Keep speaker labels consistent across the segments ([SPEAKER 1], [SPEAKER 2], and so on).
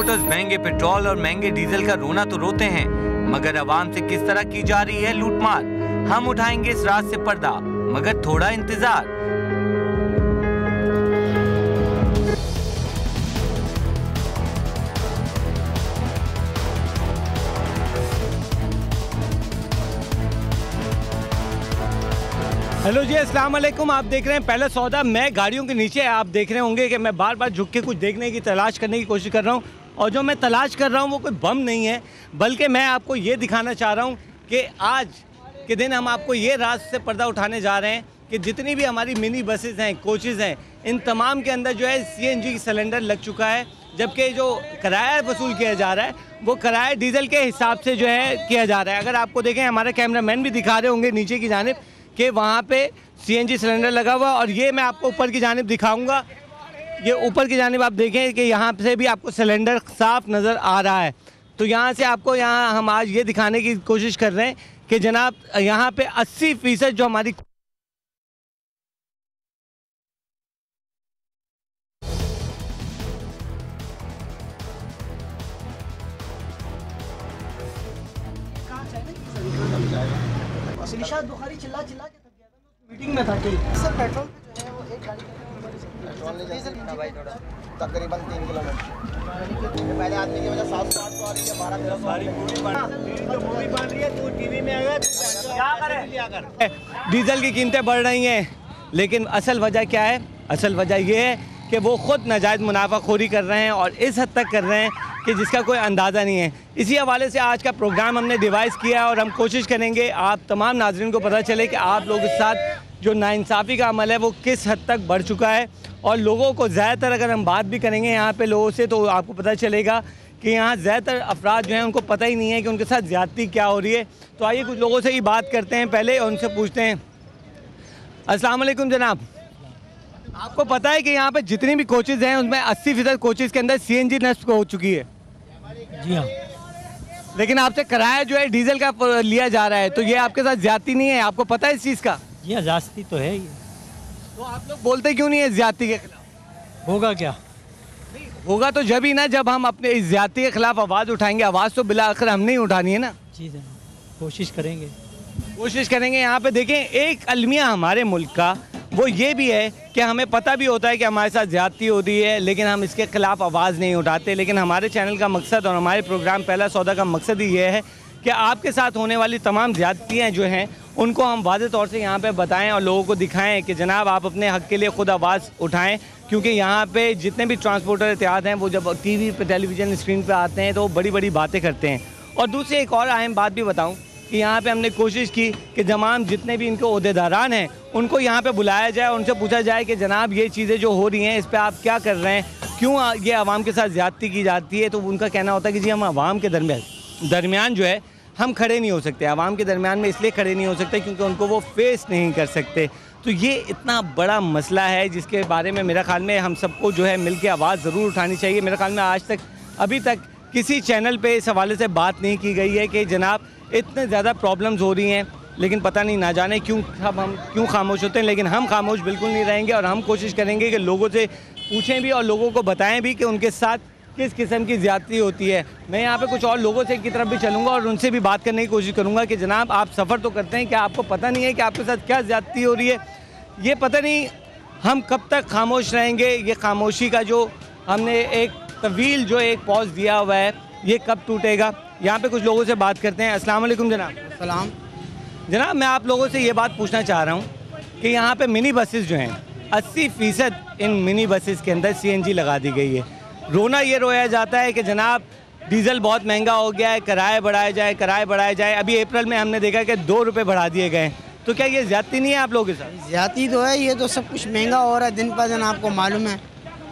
[SPEAKER 1] Transporters महंगे petrol और महंगे डीजल का रोना तो रोते हैं, मगर आवाम से किस तरह की जा रही है लूटमार। हम उठाएंगे इस रात से पर्दा, मगर थोड़ा इंतजार।
[SPEAKER 2] हेलो जी, अस्सलाम वालेकुम। आप देख रहे हैं पहला सौदा। मैं गाड़ियों के नीचे, आप देख रहे होंगे कि मैं बार बार झुक के कुछ देखने की तलाश करने की कोशिश कर रहा हूँ, और जो मैं तलाश कर रहा हूँ वो कोई बम नहीं है, बल्कि मैं आपको ये दिखाना चाह रहा हूँ कि आज के दिन हम आपको ये राज से पर्दा उठाने जा रहे हैं कि जितनी भी हमारी मिनी बसेज़ हैं, कोचेज़ हैं, इन तमाम के अंदर जो है CNG सिलेंडर लग चुका है, जबकि जो किराया वसूल किया जा रहा है वो किराया डीजल के हिसाब से जो है किया जा रहा है। अगर आपको देखें, हमारे कैमरामैन भी दिखा रहे होंगे नीचे की जानिब कि वहाँ पे CNG सिलेंडर लगा हुआ, और ये मैं आपको ऊपर की जानिब दिखाऊंगा। ये ऊपर की जानिब आप देखें कि यहाँ से भी आपको सिलेंडर साफ नज़र आ रहा है। तो यहाँ से आपको, यहाँ हम आज ये दिखाने की कोशिश कर रहे हैं कि जनाब यहाँ पे 80% जो हमारी
[SPEAKER 3] बुखारी चिल्ला चिल्ला के थक गया था, मैं मीटिंग में था कि सर पेट्रोल पे जो है वो एक गाड़ी का भाई थोड़ा तकरीबन 3 किलोमीटर पहले आदमी की वजह 700-800 आ रही है, 12 सारी मूवी बन रही है। तो टीवी में अगर क्या करें,
[SPEAKER 2] डीजल की कीमतें बढ़ रही हैं, लेकिन असल वजह क्या है? असल वजह ये है कि वो ख़ुद नाजायज़ मुनाफाखोरी कर रहे हैं, और इस हद तक कर रहे हैं कि जिसका कोई अंदाज़ा नहीं है। इसी हवाले से आज का प्रोग्राम हमने डिवाइस किया, और हम कोशिश करेंगे आप तमाम नाज़रीन को पता चले कि आप लोगों के साथ जो नाइंसाफ़ी का अमल है वो किस हद तक बढ़ चुका है। और लोगों को ज़्यादातर, अगर हम बात भी करेंगे यहाँ पे लोगों से, तो आपको पता चलेगा कि यहाँ ज़्यादातर अफराद जो हैं उनको पता ही नहीं है कि उनके साथ ज़्यादती क्या हो रही है। तो आइए कुछ लोगों से ही बात करते हैं पहले, और उनसे पूछते हैं। अस्सलाम वालेकुम जनाब, आपको पता है कि यहाँ पे जितनी भी कोचेज़ हैं उसमें 80% कोचेज़ के अंदर CNG नस्ब हो चुकी है?
[SPEAKER 4] जी हाँ,
[SPEAKER 2] लेकिन आपसे किराया जो है डीजल का लिया जा रहा है, तो ये आपके साथ ज्यादती नहीं है? आपको पता है इस चीज़ का?
[SPEAKER 4] जी हाँ, जास्ती तो है ये।
[SPEAKER 2] तो आप लोग बोलते क्यों नहीं है ज्यादती के खिलाफ?
[SPEAKER 4] होगा क्या?
[SPEAKER 2] होगा तो जब ही ना, जब हम अपने इस ज्यादती के खिलाफ आवाज़ उठाएंगे। आवाज़ तो बिला आखिर हमने ही उठानी है ना।
[SPEAKER 4] जी हाँ, कोशिश करेंगे।
[SPEAKER 2] यहाँ पे देखें, एक अलमिया हमारे मुल्क का वो ये भी है कि हमें पता भी होता है कि हमारे साथ ज़्यादती होती है, लेकिन हम इसके ख़िलाफ़ आवाज़ नहीं उठाते। लेकिन हमारे चैनल का मकसद और हमारे प्रोग्राम पहला सौदा का मकसद ही ये है कि आपके साथ होने वाली तमाम ज़्यादतियाँ जो हैं उनको हम वाज़े तौर से यहाँ पे बताएं और लोगों को दिखाएं कि जनाब आप अपने हक़ के लिए ख़ुद आवाज़ उठाएं। क्योंकि यहाँ पे जितने भी ट्रांसपोर्टर एहतियात हैं वो जब TV पे, टेलीविज़न स्क्रीन पर आते हैं तो वो बड़ी बड़ी बातें करते हैं। और दूसरी एक और अहम बात भी बताऊँ कि यहाँ पे हमने कोशिश की कि तमाम जितने भी इनके ओहदेदारान हैं उनको यहाँ पे बुलाया जाए, उनसे पूछा जाए कि जनाब ये चीज़ें जो हो रही हैं इस पे आप क्या कर रहे हैं, क्यों ये आवाम के साथ ज़्यादती की जाती है। तो उनका कहना होता है कि जी हम आवाम के दरमियान जो है हम खड़े नहीं हो सकते। आवाम के दरमियान में इसलिए खड़े नहीं हो सकते क्योंकि उनको वो फेस नहीं कर सकते। तो ये इतना बड़ा मसला है जिसके बारे में मेरा ख्याल में हम सबको जो है मिल के आवाज़ ज़रूर उठानी चाहिए। मेरे ख्याल में आज तक, अभी तक किसी चैनल पे इस हवाले से बात नहीं की गई है कि जनाब इतने ज़्यादा प्रॉब्लम्स हो रही हैं, लेकिन पता नहीं ना जाने क्यों हम क्यों खामोश होते हैं। लेकिन हम खामोश बिल्कुल नहीं रहेंगे, और हम कोशिश करेंगे कि लोगों से पूछें भी और लोगों को बताएं भी कि उनके साथ किस किस्म की ज़्यादती होती है। मैं यहाँ पे कुछ और लोगों से की तरफ भी चलूँगा और उनसे भी बात करने की कोशिश करूँगा कि जनाब आप सफ़र तो करते हैं, क्या आपको पता नहीं है कि आपके साथ क्या ज़्यादती हो रही है? ये पता नहीं हम कब तक खामोश रहेंगे। ये खामोशी का जो हमने एक तवील जो एक पॉज दिया हुआ है, ये कब टूटेगा? यहाँ पे कुछ लोगों से बात करते हैं। अस्सलाम वालेकुम जनाब।
[SPEAKER 3] सलाम
[SPEAKER 2] जनाब, मैं आप लोगों से ये बात पूछना चाह रहा हूँ कि यहाँ पे मिनी बसेस जो हैं 80% इन मिनी बसेस के अंदर CNG लगा दी गई है। रोना ये रोया जाता है कि जनाब डीज़ल बहुत महंगा हो गया है, किराए बढ़ाए जाए। अभी अप्रैल में हमने देखा कि 2 रुपये बढ़ा दिए गए। तो क्या ये ज़्यादती नहीं है आप लोगों के साथ?
[SPEAKER 3] ज्यादती तो है, ये तो सब कुछ महंगा हो रहा है दिन पर दिन। आपको मालूम है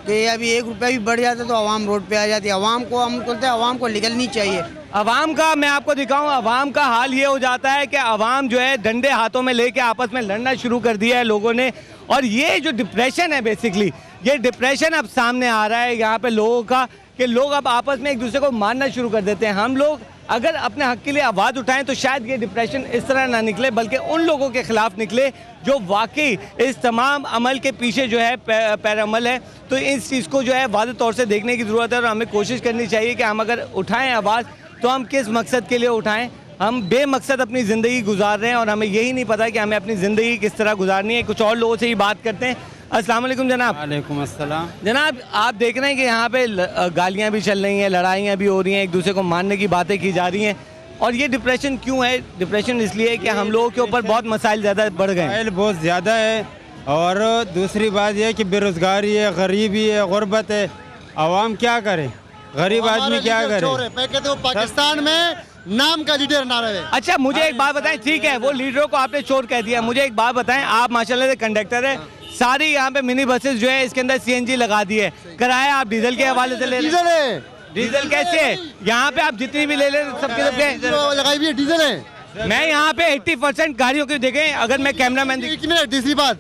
[SPEAKER 3] कि अभी 1 रुपया भी बढ़ जाता है तो आवाम रोड पे आ जाती है। आवाम को हम बोलते हैं आवाम को निकलनी चाहिए।
[SPEAKER 2] आवाम का, मैं आपको दिखाऊं, आवाम का हाल ये हो जाता है कि आवाम जो है डंडे हाथों में लेके आपस में लड़ना शुरू कर दिया है लोगों ने। और ये जो डिप्रेशन है, बेसिकली ये डिप्रेशन अब सामने आ रहा है यहाँ पे लोगों का कि लोग अब आपस में एक दूसरे को मारना शुरू कर देते हैं। हम लोग अगर अपने हक के लिए आवाज़ उठाएं तो शायद ये डिप्रेशन इस तरह ना निकले, बल्कि उन लोगों के खिलाफ निकले जो वाकई इस तमाम अमल के पीछे जो है पैरामल है। तो इस चीज़ को जो है वाज़ेह तौर से देखने की ज़रूरत है और हमें कोशिश करनी चाहिए कि हम अगर उठाएं आवाज़ तो हम किस मकसद के लिए उठाएं। हम बेमकसद अपनी ज़िंदगी गुजार रहे हैं और हमें यही नहीं पता कि हमें अपनी ज़िंदगी किस तरह गुजारनी है। कुछ और लोगों से ही बात करते हैं। अस्सलाम वालेकुम जनाब।
[SPEAKER 5] वालेकुम अस्सलाम।
[SPEAKER 2] जनाब, आप देख रहे हैं कि यहाँ पे गालियाँ भी चल रही हैं, लड़ाइयाँ भी हो रही हैं, एक दूसरे को मारने की बातें की जा रही हैं। और ये डिप्रेशन क्यों है? डिप्रेशन इसलिए है कि हम लोगों के ऊपर बहुत मसाइल ज़्यादा बढ़ गए हैं।
[SPEAKER 5] मसाइल बहुत ज़्यादा है और दूसरी बात यह है कि बेरोज़गारी है, गरीबी है, गुर्बत है। आवाम क्या करे? गरीब आदमी क्या करे?
[SPEAKER 3] मैं कहता हूँ पाकिस्तान में नाम का लीडर ना रहे।
[SPEAKER 2] अच्छा, मुझे एक बात बताएं, ठीक है वो लीडरों को आपने चोर कह दिया, मुझे एक बात बताएं, आप माशाल्लाह से कंडक्टर है, सारी यहाँ पे मिनी बसेस जो है इसके अंदर सीएनजी लगा दी है, किराया आप डीजल के हवाले से ले रहे हैं। डीजल कैसे है? यहाँ पे आप जितनी भी ले सबके
[SPEAKER 3] लगाई हुई है, डीजल है।
[SPEAKER 2] मैं यहाँ पे 80% गाड़ियों की देखें, अगर मैं कैमरामैन
[SPEAKER 3] तीसरी बात,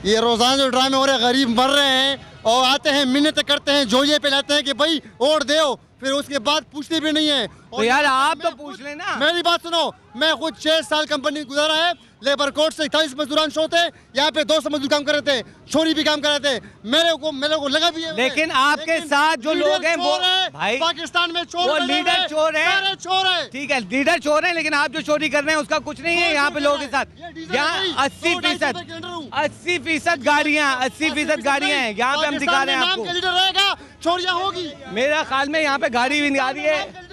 [SPEAKER 3] ये रोजाना जो ड्रामे हो रहे हैं, गरीब मर रहे हैं और आते हैं मिन्नत करते हैं, जोइए पे लाते हैं कि भाई वोट दो, फिर उसके बाद पूछते भी नहीं है।
[SPEAKER 2] तो यार आप तो पूछ लेना।
[SPEAKER 3] मेरी बात सुनो, मैं खुद 6 साल कंपनी गुजारा है, लेबर कोर्ट से 28 मजदूरान शो थे, यहाँ पे 200 मजदूर काम कर रहे थे, छोरी भी काम कर रहे थे, मेरे को लगा भी है।
[SPEAKER 2] लेकिन आपके साथ जो लोग हैं वो भाई
[SPEAKER 3] पाकिस्तान में चोर,
[SPEAKER 2] वो लीडर चोर है,
[SPEAKER 3] चोर है,
[SPEAKER 2] ठीक है लीडर चोर है, लेकिन आप जो चोरी कर रहे हैं उसका कुछ नहीं है यहाँ पे लोगों के साथ। यहाँ 80% गाड़ियाँ 80% गाड़ियाँ हैं यहाँ पे, हम दिखा रहे हैं आपको।
[SPEAKER 3] लीडर रहेगा, चोरियां होगी।
[SPEAKER 2] मेरा ख्याल में यहाँ पे गाड़ी भी नहीं आ रही है।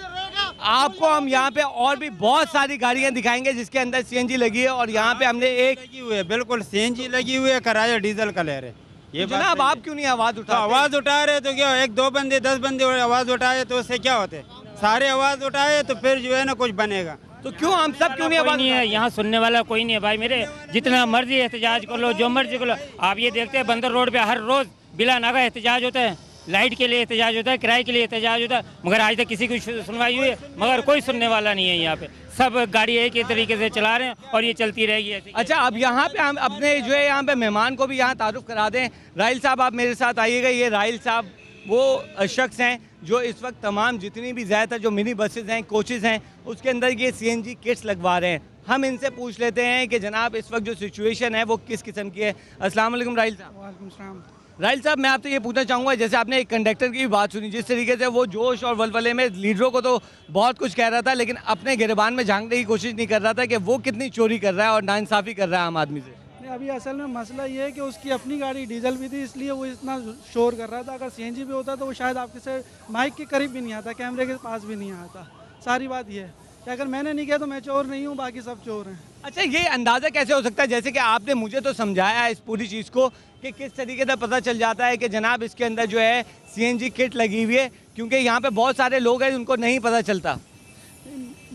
[SPEAKER 2] आपको हम यहाँ पे और भी बहुत सारी गाड़ियाँ दिखाएंगे जिसके अंदर सीएनजी लगी है और यहाँ पे हमने एक
[SPEAKER 5] लगी हुई है, बिल्कुल सीएनजी लगी हुई है, किराया डीजल का ले रहे। ये
[SPEAKER 2] जनाब आप क्यों नहीं आवाज उठा?
[SPEAKER 5] आवाज उठा रहे तो क्या, 1-2 बंदे 10 बंदे आवाज उठाए तो उससे क्या होते? सारे आवाज उठाए तो फिर जो है ना कुछ बनेगा।
[SPEAKER 2] तो क्यों हम सब क्यों नहीं आवाज?
[SPEAKER 6] नहीं है यहाँ सुनने वाला कोई नहीं है भाई मेरे, जितना मर्जी एहतजाज कर लो, जो मर्जी कर लो। आप ये देखते हैं बंदर रोड पे हर रोज बिला नागा एहतजाज होता है, लाइट के लिए एहतजाज होता है, किराए के लिए एहतजाज होता है, मगर आज तक किसी की सुनवाई हुई है, मगर कोई सुनने वाला नहीं है। यहाँ पे सब गाड़ी एक ही तरीके से चला रहे हैं और ये चलती रहेगी ऐसे।
[SPEAKER 2] अच्छा, अब यहाँ पे हम अपने जो है यहाँ पे मेहमान को भी यहाँ तारुफ करा दें। राहिल साहब आप मेरे साथ आइएगा। ये राहिल साहब वो शख्स हैं जो इस वक्त तमाम जितनी भी ज़्यादातर जो मिनी बसेज हैं, कोचेज़ हैं, उसके अंदर ये सीएनजी किट्स लगवा रहे हैं। हम इनसे पूछ लेते हैं कि जनाब इस वक्त जो सिचुएशन है वो किस किस्म की है। अस्सलाम वालेकुम राहिल साहब।
[SPEAKER 4] वालेकुम सलाम।
[SPEAKER 2] राहिल साहब, मैं आपसे ये पूछना चाहूँगा, जैसे आपने एक कंडक्टर की भी बात सुनी, जिस तरीके से वो जोश और वलवले में लीडरों को तो बहुत कुछ कह रहा था, लेकिन अपने गिरबान में झांकने की कोशिश नहीं कर रहा था कि वो कितनी चोरी कर रहा है और नाइंसाफ़ी कर रहा है आम आदमी से।
[SPEAKER 7] नहीं, अभी असल में मसला ये है कि उसकी अपनी गाड़ी डीजल भी थी, इसलिए वो इतना शोर कर रहा था। अगर सीएनजी भी होता तो वो शायद आपके से माइक के करीब भी नहीं आता, कैमरे के पास भी नहीं आता। सारी बात ये है कि अगर मैंने नहीं किया तो मैं चोर नहीं हूँ, बाकी सब चोर हैं।
[SPEAKER 2] अच्छा, ये अंदाज़ा कैसे हो सकता है, जैसे कि आपने मुझे तो समझाया इस पूरी चीज़ को, कि किस तरीके से पता चल जाता है कि जनाब इसके अंदर जो है सीएनजी किट लगी हुई है, क्योंकि यहाँ पे बहुत सारे लोग हैं उनको नहीं पता चलता।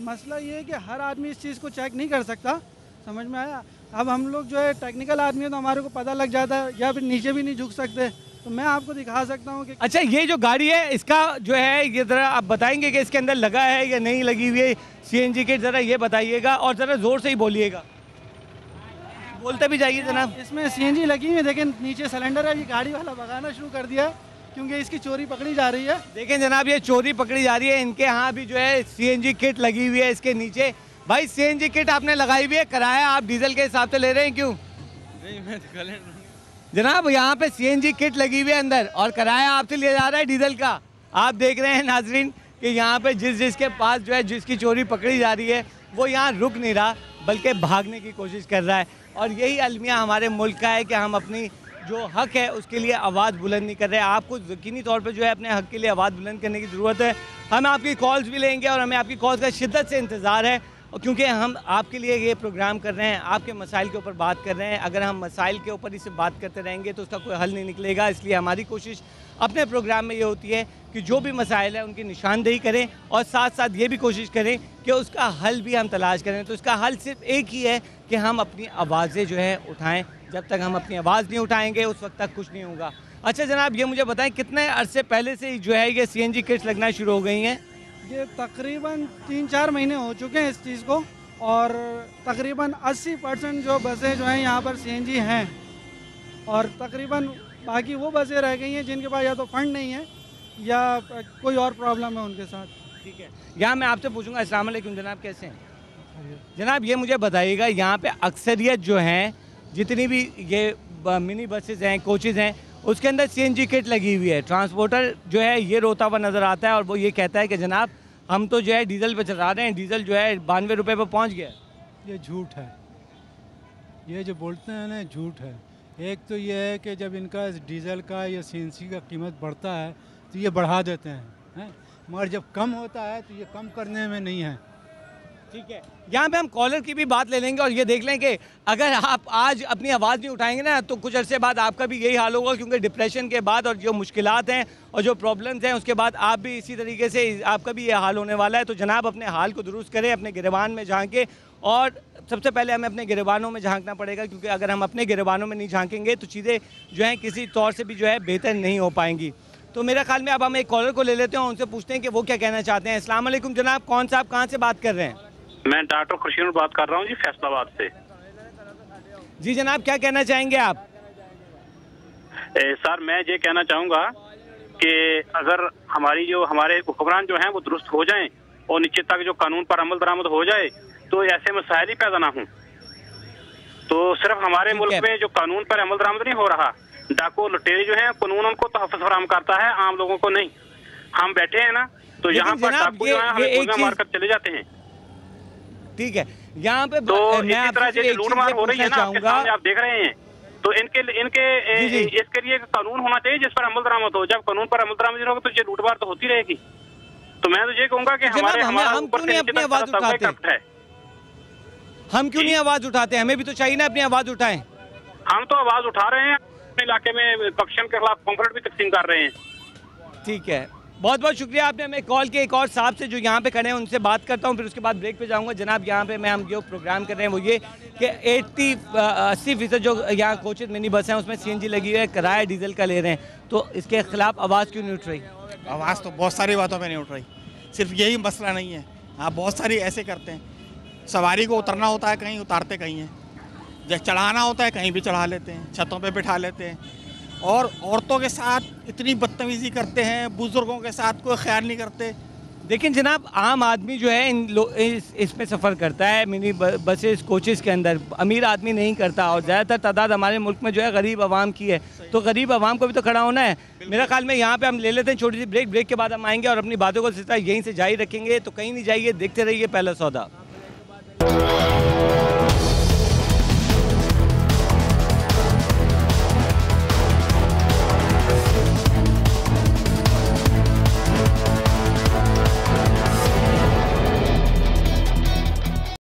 [SPEAKER 7] मसला ये है कि हर आदमी इस चीज़ को चेक नहीं कर सकता, समझ में आया। अब हम लोग जो है टेक्निकल आदमी है तो हमारे को पता लग जाता है, या फिर नीचे भी नहीं झुक सकते, तो मैं आपको दिखा सकता हूँ कि।
[SPEAKER 2] अच्छा, ये जो गाड़ी है इसका जो है ये ज़रा आप बताएंगे कि इसके अंदर लगा है या नहीं लगी हुई है सीएनजी किट, ज़रा ये बताइएगा और ज़रा ज़ोर से ही बोलिएगा, बोलते भी जाइए जनाब।
[SPEAKER 7] इसमें सीएनजी लगी हुई है, लेकिन नीचे सिलेंडर है। ये गाड़ी वाला भगाना शुरू कर दिया है क्योंकि इसकी चोरी पकड़ी जा रही है।
[SPEAKER 2] देखें जनाब, ये चोरी पकड़ी जा रही है, इनके यहाँ भी जो है सीएनजी किट लगी हुई है इसके नीचे। भाई सीएनजी किट आपने लगाई हुई है, किराया आप डीजल के हिसाब से ले रहे हैं क्यों?
[SPEAKER 5] नहीं, मैं तो
[SPEAKER 2] जनाब यहाँ पे सीएनजी किट लगी हुई है अंदर और किराया आपसे लिया जा रहा है डीजल का। आप देख रहे हैं नाजरीन कि यहाँ पे जिसके पास जो है जिसकी चोरी पकड़ी जा रही है वो यहाँ रुक नहीं रहा बल्कि भागने की कोशिश कर रहा है। और यही अलमिया हमारे मुल्क का है कि हम अपनी जो हक है उसके लिए आवाज़ बुलंद नहीं कर रहे। आपको यकीनी तौर पे जो है अपने हक के लिए आवाज़ बुलंद करने की ज़रूरत है। हम आपकी कॉल्स भी लेंगे और हमें आपकी कॉल्स का शिद्दत से इंतज़ार है, क्योंकि हम आपके लिए ये प्रोग्राम कर रहे हैं, आपके मसाइल के ऊपर बात कर रहे हैं। अगर हम मसाइल के ऊपर ही से बात करते रहेंगे तो उसका कोई हल नहीं निकलेगा। इसलिए हमारी कोशिश अपने प्रोग्राम में ये होती है कि जो भी मसाइल है उनकी निशानदेही करें और साथ साथ ये भी कोशिश करें कि उसका हल भी हम तलाश करें। तो इसका हल सिर्फ एक ही है कि हम अपनी आवाज़ें जो है उठाएँ। जब तक हम अपनी आवाज़ नहीं उठाएँगे उस वक्त तक कुछ नहीं होगा। अच्छा जनाब, ये मुझे बताएँ कितने अरसे पहले से जो है ये CNG किट्स लगना शुरू हो गई हैं?
[SPEAKER 7] ये तकरीबन 3-4 महीने हो चुके हैं इस चीज़ को, और तकरीबन 80% जो बसें जो हैं यहाँ पर CNG हैं, और तकरीबन बाकी वो बसें रह गई हैं जिनके पास या तो फंड नहीं है या कोई और प्रॉब्लम है उनके साथ।
[SPEAKER 2] ठीक है, यहाँ मैं आपसे पूछूंगा। अस्सलाम वालेकुम जनाब, कैसे हैं जनाब? ये मुझे बताइएगा, यहाँ पे अक्सरियत जो हैं, जितनी भी ये मिनी बसेस हैं, कोचेज़ हैं, उसके अंदर CNG किट लगी हुई है। ट्रांसपोर्टर जो है ये रोता हुआ नज़र आता है और वो ये कहता है कि जनाब हम तो जो है डीजल पे चला रहे हैं, डीजल जो है 92 रुपये पर पहुँच गया।
[SPEAKER 5] ये झूठ है, ये जो बोलते हैं ना झूठ है। एक तो ये है कि जब इनका डीजल का या CNG का कीमत बढ़ता है तो ये बढ़ा देते हैं, मगर जब कम होता है तो ये कम करने में नहीं है।
[SPEAKER 2] ठीक है, यहाँ पे हम कॉलर की भी बात ले लेंगे और ये देख लें कि अगर आप आज अपनी आवाज़ नहीं उठाएंगे ना तो कुछ अरसे बाद आपका भी यही हाल होगा, क्योंकि डिप्रेशन के बाद और जो मुश्किलात हैं और जो प्रॉब्लम्स हैं उसके बाद आप भी इसी तरीके से आपका भी ये हाल होने वाला है। तो जनाब अपने हाल को दुरुस्त करें, अपने गिरबान में झांकें और सबसे पहले हमें अपने गिरबानों में झांकना पड़ेगा, क्योंकि अगर हम अपने गिरबानों में नहीं झांकेंगे तो चीज़ें जो हैं किसी तौर से भी जो है बेहतर नहीं हो पाएंगी। तो मेरा ख्याल में अब हम एक कॉलर को ले लेते हैं और उनसे पूछते हैं कि वो क्या कहना चाहते हैं। अस्सलाम वालेकुम जनाब, कौन सा आप कहाँ से बात कर रहे हैं?
[SPEAKER 8] मैं डॉक्टर खुर्शीद बात कर रहा हूँ जी, फैसलाबाद से।
[SPEAKER 2] जी जनाब, क्या कहना चाहेंगे आप?
[SPEAKER 8] सर मैं ये कहना चाहूँगा कि अगर हमारे हुक्मरान जो हैं वो दुरुस्त हो जाएं और नीचे तक जो कानून पर अमल दरामद हो जाए तो ऐसे मसाइल ही पैदा ना हों। तो सिर्फ हमारे मुल्क में जो कानून पर अमल दरामद नहीं हो रहा, डाकू लुटेरे जो हैं कानून उनको तहफ़्फ़ुज़ फराहम करता है, आम लोगों को नहीं। हम बैठे हैं ना तो यहाँ पर डाकू जो है हमें गोलियां मार कर चले जाते हैं।
[SPEAKER 2] ठीक है, यहाँ पे
[SPEAKER 8] तो इसी तरह जो लूटमार हो रही है ना आपके सामने आप देख रहे हैं, तो इनके इसके लिए कानून होना चाहिए जिस पर अमल दरामद हो। जब कानून पर अमल दरामद होगा तो ये लूटमार तो होती रहेगी। तो मैं तो ये कहूँगा कि
[SPEAKER 2] हम क्यों नहीं अपनी आवाज उठाते? हम क्यों नहीं आवाज उठाते? हमें भी तो चाहिए ना अपनी आवाज उठाएं।
[SPEAKER 8] हम तो आवाज उठा रहे हैं, अपने इलाके में करप्शन के खिलाफ पम्फलेट भी तकसीम कर रहे हैं। ठीक है,
[SPEAKER 2] बहुत बहुत शुक्रिया, आपने हमें कॉल किया। एक और साहब से जो यहाँ पे खड़े हैं उनसे बात करता हूँ, फिर उसके बाद ब्रेक पे जाऊँगा। जनाब यहाँ पे हम जो प्रोग्राम कर रहे हैं वो ये कि 80% जो यहाँ कोचेज मिनी बस हैं उसमें CNG लगी हुई है, किराया डीजल का ले रहे हैं, तो इसके खिलाफ आवाज़ क्यों नहीं उठ रही?
[SPEAKER 9] आवाज़ तो बहुत सारी बातों पर नहीं उठ रही, सिर्फ यही मसला नहीं है। हाँ, बहुत सारी ऐसे करते हैं, सवारी को उतरना होता है कहीं, उतारते कहीं हैं, जब चढ़ाना होता है कहीं भी चढ़ा लेते हैं, छतों पे बिठा लेते हैं, और औरतों के साथ इतनी बदतमीज़ी करते हैं, बुज़ुर्गों के साथ कोई ख्याल नहीं करते।
[SPEAKER 2] लेकिन जनाब आम आदमी जो है इसमें सफ़र करता है, मिनी बसेस कोचेज़ के अंदर, अमीर आदमी नहीं करता, और ज़्यादातर तादाद हमारे मुल्क में जो है गरीब आवाम की है, तो गरीब आवाम को भी तो खड़ा होना है। मेरा ख्याल में यहाँ पे हम ले लेते हैं छोटी सी ब्रेक के बाद हम आएंगे और अपनी बातों को सिलसिला यहीं से जारी रखेंगे। तो कहीं नहीं जाइए, देखते रहिए पहला सौदा।